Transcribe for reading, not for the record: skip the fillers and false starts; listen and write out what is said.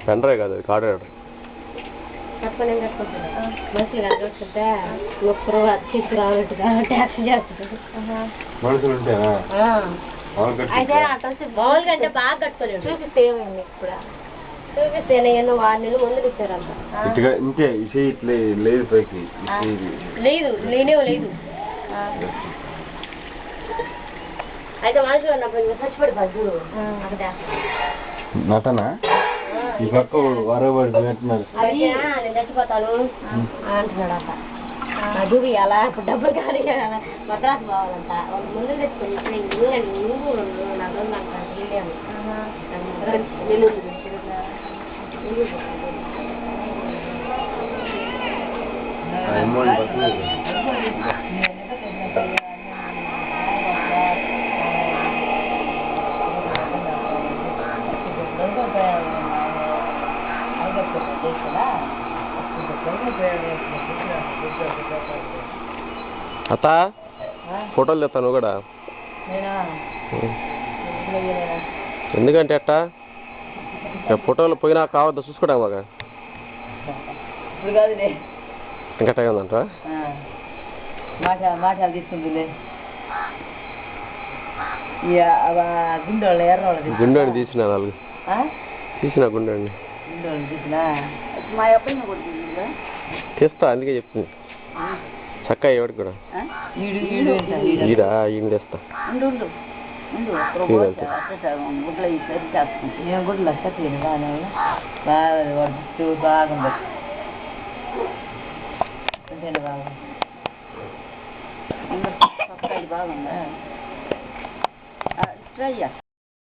పెండ్రే కాదు కార్డు చెప్పలేం కట్టుకుంటున్నా మనుషులు కట్టుకుంటే ఒక్కరు అతికి రానట్టుగా ట్యాక్స్ చేస్తారు మనుషులు ఉంటారా అయితే మామూలుగా అంటే బాగా కట్టుకోలేదు చూపిస్తే ఏమైంది ఇప్పుడు చూపిస్తే ఎన్నో 6 నెలలు ముందుకు ఇచ్చారంట ఇంతే ఇట్లా లేదు పైకి లేదు లేదు అయితే మనుషులు ఉన్నప్పుడు చచ్చిపడిపోదు చూడు నటనా ఈ పక్క వరబడి పెట్టున్నారు నేను చచ్చిపోతాను అంటున్నాడు అక్క చూపి అలా ఇప్పుడు డబ్బులు కానీ మద్రాసు పోవాలంట వాళ్ళు ముందు తెచ్చుకొని నాకు అత్త ఫోటోలు తెస్తాను నువ్వు కూడా ఎందుకంటే అట్ట ఫోటోలు పోయినా కావద్దా చూసుకోవడం మాకు ఇంకా టైం ఉందంట మాటలు తీసుకుంటుంది గుండెని తీసిన 4 తీసిన గుండెని మా అబ్బాయి తెస్తా అందుకే చెప్తుంది చక్క ఎవరికి కూడా ఈడా ఈయన తెస్తా గుడ్లు బాగుంది బాగుందా ట్రై